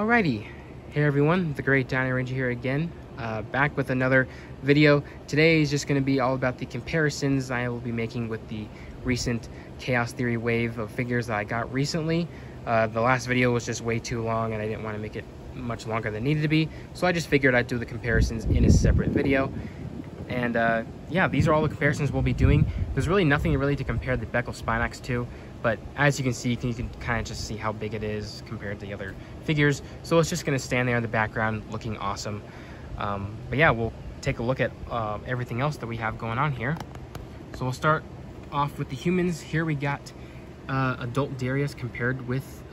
Alrighty, hey everyone, the Great Dino Ranger here again, back with another video. Today is just going to be all about the comparisons I will be making with the recent Chaos Theory wave of figures that I got recently. The last video was just way too long and I didn't want to make it much longer than it needed to be, so I just figured I'd do the comparisons in a separate video. And yeah, these are all the comparisons we'll be doing. There's really nothing really to compare the Beckel Spinax to, but as you can see, you can kind of just see how big it is compared to the other figures. So it's just going to stand there in the background looking awesome. But yeah, we'll take a look at everything else that we have going on here. So we'll start off with the humans. Here we got adult Darius compared with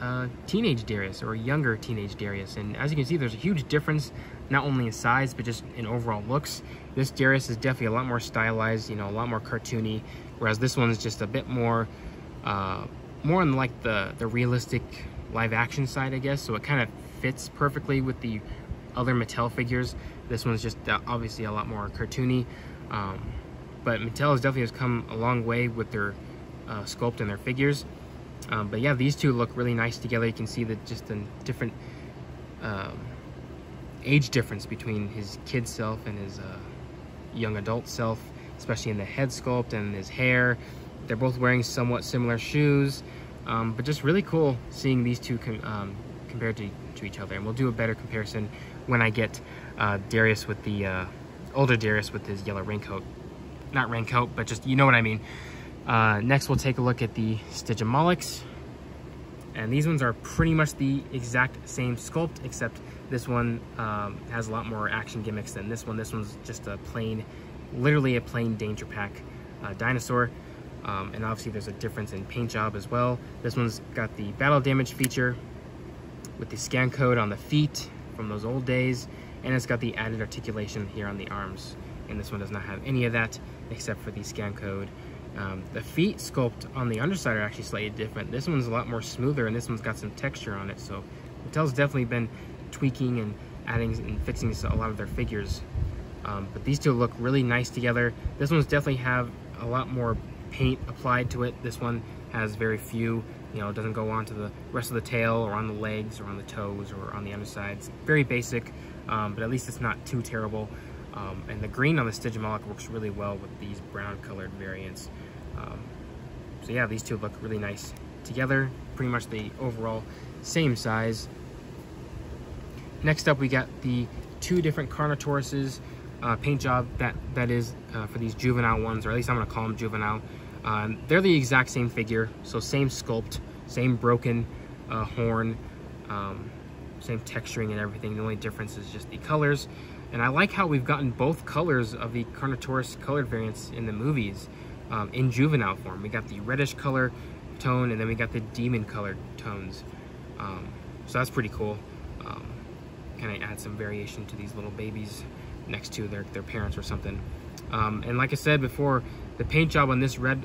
teenage Darius, or younger teenage Darius. And as you can see, there's a huge difference, not only in size, but just in overall looks. This Darius is definitely a lot more stylized, you know, a lot more cartoony, whereas this one is just a bit more on like the realistic live action side, I guess. So it kind of fits perfectly with the other Mattel figures. This one's just obviously a lot more cartoony, but Mattel has definitely come a long way with their sculpt and their figures. But yeah, these two look really nice together. You can see that just a different age difference between his kid self and his young adult self, especially in the head sculpt and his hair. They're both wearing somewhat similar shoes, but just really cool seeing these two compared to each other. And we'll do a better comparison when I get Darius with the older Darius with his yellow raincoat. Not raincoat, but just, you know what I mean. Next, we'll take a look at the Stygimolochs. And these ones are pretty much the exact same sculpt, except this one has a lot more action gimmicks than this one. This one's just a plain, literally a plain Danger Pack dinosaur. And obviously there's a difference in paint job as well. This one's got the battle damage feature with the scan code on the feet from those old days, and it's got the added articulation here on the arms. And this one does not have any of that except for the scan code. The feet sculpt on the underside are actually slightly different. This one's a lot more smoother, and this one's got some texture on it. So Mattel's definitely been tweaking and adding and fixing a lot of their figures. But these two look really nice together. This one's definitely have a lot more paint applied to it. This one has very few, you know, it doesn't go on to the rest of the tail or on the legs or on the toes or on the undersides. Very basic, but at least it's not too terrible. And the green on the Stygimoloch works really well with these brown colored variants. So yeah, these two look really nice together, pretty much the overall same size. Next up, we got the two different Carnotauruses. Paint job that is for these juvenile ones, or at least I'm going to call them juvenile. They're the exact same figure, so same sculpt, same broken horn, same texturing and everything. The only difference is just the colors. And I like how we've gotten both colors of the Carnotaurus colored variants in the movies in juvenile form. We got the reddish color tone, and then we got the demon colored tones. So that's pretty cool. Kind of add some variation to these little babies next to their parents or something. And like I said before, the paint job on this red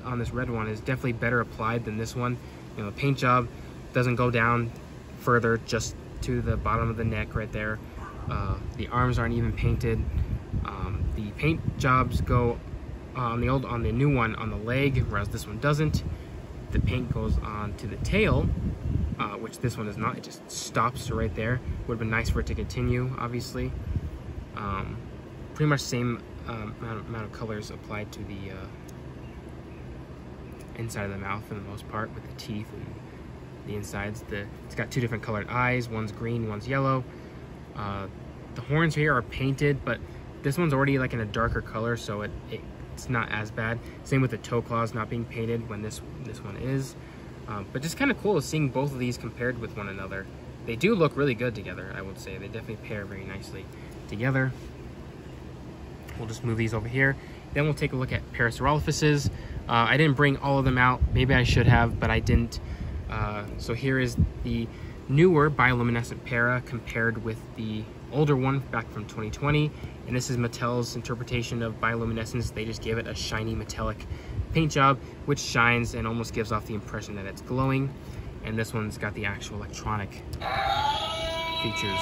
one is definitely better applied than this one. You know, the paint job doesn't go down further, just to the bottom of the neck right there. The arms aren't even painted. The paint jobs go on the new one on the leg, whereas this one doesn't. The paint goes on to the tail, which this one is not. It just stops right there. Would have been nice for it to continue, obviously. Pretty much same amount of colors applied to the inside of the mouth for the most part, with the teeth and the insides. It's got two different colored eyes. One's green, one's yellow. The horns here are painted, but this one's already like in a darker color, so it's not as bad. Same with the toe claws not being painted when this one is. But just kind of cool seeing both of these compared with one another. They do look really good together, I would say. They definitely pair very nicely together. We'll just move these over here. Then we'll take a look at Parasaurolophuses. I didn't bring all of them out. Maybe I should have, but I didn't. So here is the newer bioluminescent para compared with the older one back from 2020. And this is Mattel's interpretation of bioluminescence. They just gave it a shiny metallic paint job, which shines and almost gives off the impression that it's glowing. And this one's got the actual electronic features,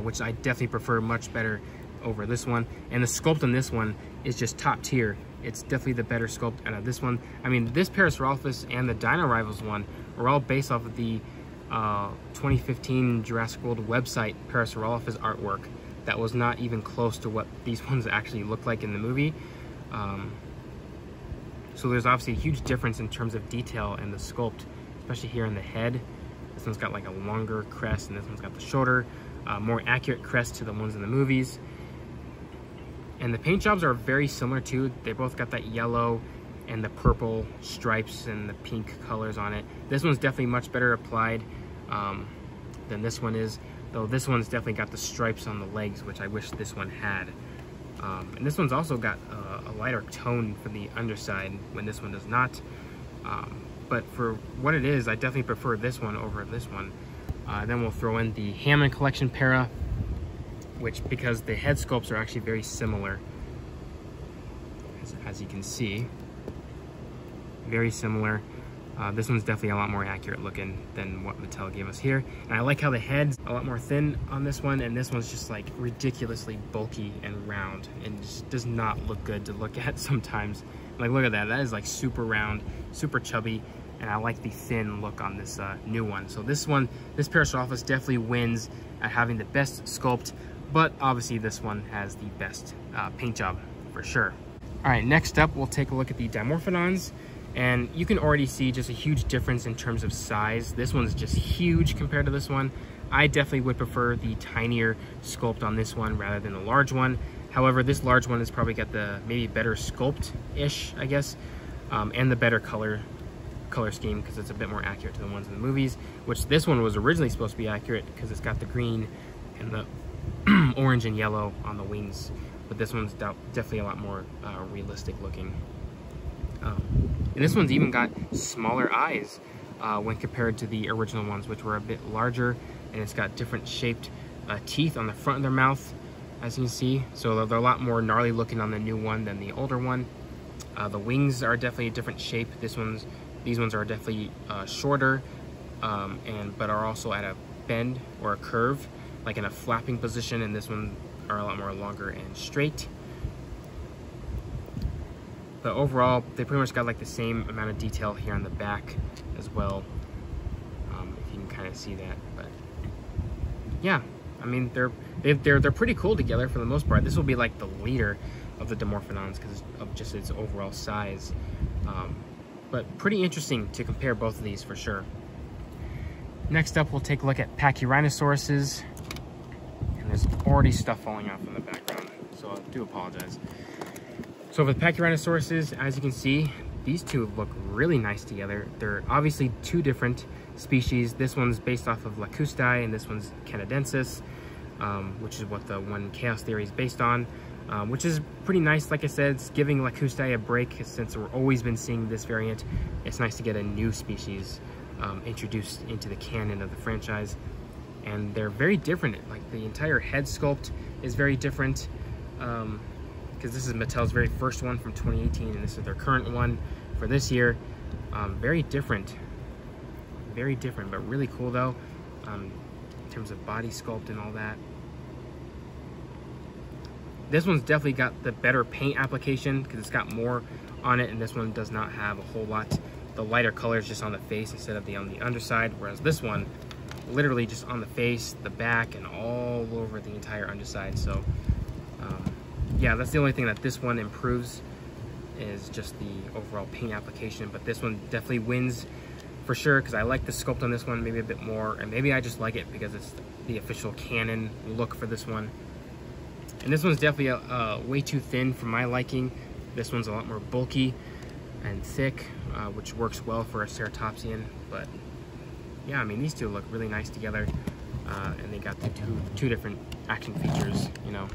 which I definitely prefer much better over this one. And the sculpt on this one is just top tier. It's definitely the better sculpt out of this one. I mean, this Parasaurolophus and the Dino Rivals one are all based off of the 2015 Jurassic World website Parasaur artwork that was not even close to what these ones actually look like in the movie. So there's obviously a huge difference in terms of detail and the sculpt, especially here in the head. This one's got like a longer crest, and this one's got the shorter, more accurate crest to the ones in the movies. And the paint jobs are very similar too. They both got that yellow and the purple stripes and the pink colors on it. This one's definitely much better applied than this one is, though this one's definitely got the stripes on the legs, which I wish this one had. And this one's also got a lighter tone for the underside when this one does not. But for what it is, I definitely prefer this one over this one. Then we'll throw in the Hammond Collection Para, which, because the head sculpts are actually very similar, as you can see, very similar. This one's definitely a lot more accurate looking than what Mattel gave us here. And I like how the head's a lot more thin on this one, and this one's just like ridiculously bulky and round, and just does not look good to look at sometimes. Like, look at that, that is like super round, super chubby, and I like the thin look on this new one. So this one, this Parasaur definitely wins at having the best sculpt, but obviously this one has the best paint job for sure. All right, next up, we'll take a look at the Dimorphodons. And you can already see just a huge difference in terms of size. This one's just huge compared to this one. I definitely would prefer the tinier sculpt on this one rather than the large one. However, this large one has probably got the maybe better sculpt-ish, I guess, and the better color scheme, because it's a bit more accurate to the ones in the movies, which this one was originally supposed to be accurate because it's got the green and the orange and yellow on the wings. But this one's definitely a lot more realistic looking. And this one's even got smaller eyes when compared to the original ones, which were a bit larger, and it's got different shaped teeth on the front of their mouth, as you can see. So they're a lot more gnarly looking on the new one than the older one. The wings are definitely a different shape. These ones are definitely shorter, but are also at a bend or a curve, like in a flapping position, and this one are a lot more longer and straight. But overall, they pretty much got like the same amount of detail here on the back as well, if you can kind of see that. But yeah, I mean, they're pretty cool together for the most part. This will be like the leader of the Dimorphodons because of just its overall size. But pretty interesting to compare both of these for sure. Next up, we'll take a look at Pachycephalosaurus. And there's already stuff falling off in the background, so I do apologize. So with Pachycephalosaurus, as you can see, these two look really nice together. They're obviously two different species. This one's based off of Lacustae, and this one's Canadensis, which is what the one Chaos Theory is based on, which is pretty nice. Like I said, it's giving Lacustae a break since we've always been seeing this variant. It's nice to get a new species introduced into the canon of the franchise. And they're very different. Like, the entire head sculpt is very different. Because this is Mattel's very first one from 2018, and this is their current one for this year. Very different, but really cool though, in terms of body sculpt and all that. This one's definitely got the better paint application because it's got more on it, and this one does not have a whole lot. The lighter color is just on the face instead of on the underside, whereas this one, literally just on the face, the back, and all over the entire underside. So yeah, that's the only thing that this one improves, is just the overall paint application. But this one definitely wins for sure, because I like the sculpt on this one maybe a bit more, and maybe I just like it because it's the official canon look for this one. And this one's definitely way too thin for my liking. This one's a lot more bulky and thick, which works well for a ceratopsian. But yeah, I mean, these two look really nice together, and they got the two different action features, you know.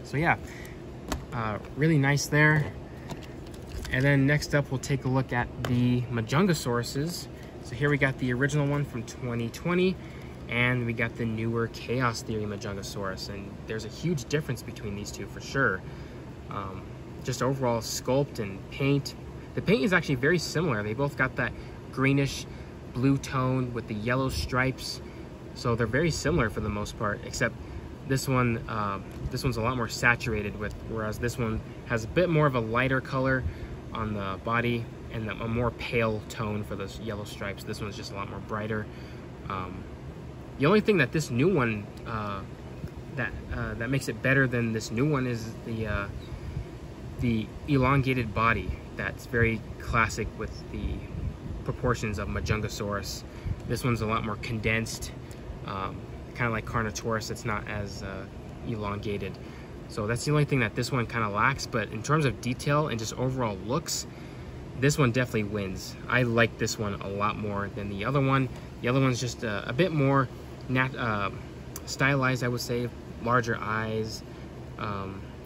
So yeah, really nice there. And then next up, we'll take a look at the Majungasauruses. So here we got the original one from 2020, and we got the newer Chaos Theory Majungasaurus. And there's a huge difference between these two for sure. Just overall sculpt and paint. The paint is actually very similar. They both got that greenish blue tone with the yellow stripes. So they're very similar for the most part, except this one's a lot more saturated with, whereas this one has a bit more of a lighter color on the body and a more pale tone for those yellow stripes. This one's just a lot more brighter. The only thing that this new one that makes it better than this new one is the elongated body. That's very classic with the proportions of Majungasaurus. This one's a lot more condensed, kind of like Carnotaurus. It's not as elongated. So that's the only thing that this one kind of lacks. But in terms of detail and just overall looks, this one definitely wins. I like this one a lot more than the other one. The other one's just a bit more stylized, I would say. Larger eyes,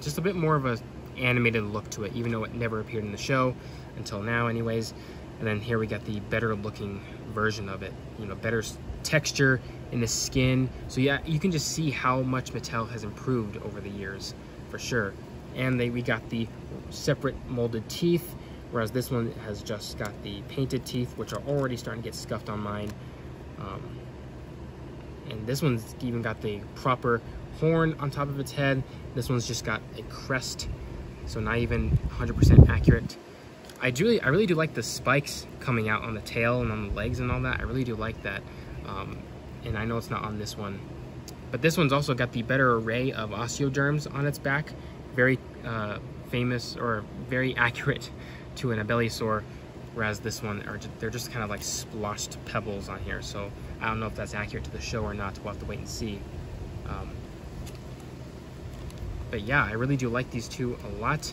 just a bit more of a animated look to it, even though it never appeared in the show until now anyways. And then here we got the better looking version of it, you know, better texture in the skin. So yeah, you can just see how much Mattel has improved over the years for sure. And we got the separate molded teeth, whereas this one has just got the painted teeth, which are already starting to get scuffed on mine. And this one's even got the proper horn on top of its head. This one's just got a crest, so not even 100% accurate. I really do like the spikes coming out on the tail and on the legs and all that. I really do like that. And I know it's not on this one. But this one's also got the better array of osteoderms on its back. Very famous, or very accurate to an Abelisaur. Whereas this one, they're just kind of like splotched pebbles on here. So I don't know if that's accurate to the show or not. We'll have to wait and see. But yeah, I really do like these two a lot.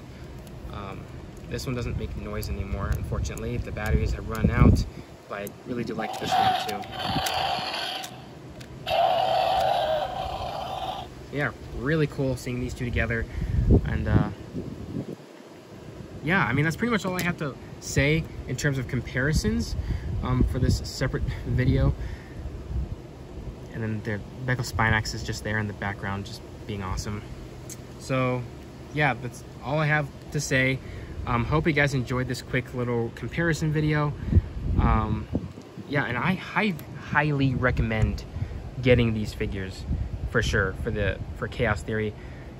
This one doesn't make noise anymore, unfortunately. The batteries have run out, but I really do like this one too. Yeah, really cool seeing these two together. And yeah, I mean, that's pretty much all I have to say in terms of comparisons for this separate video. And then the Pachycephalosaurus is just there in the background, just being awesome. So yeah, that's all I have to say. Hope you guys enjoyed this quick little comparison video. Yeah, and I highly recommend getting these figures for sure for Chaos Theory.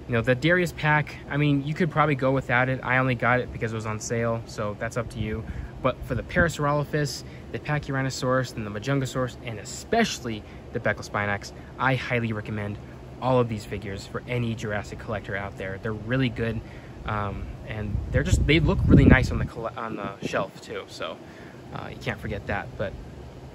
You know, the Darius pack, I mean, you could probably go without it. I only got it because it was on sale, so that's up to you. But for the Parasaurolophus, the Pachycephalosaurus, and the Majungasaurus, and especially the Pachycephalosaurus, I highly recommend all of these figures for any Jurassic collector out there. They're really good, and they look really nice on the shelf too. So you can't forget that. But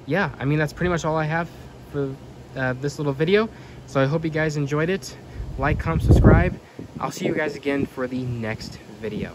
yeah, I mean, that's pretty much all I have for this little video. So I hope you guys enjoyed it. Like, comment, subscribe. I'll see you guys again for the next video.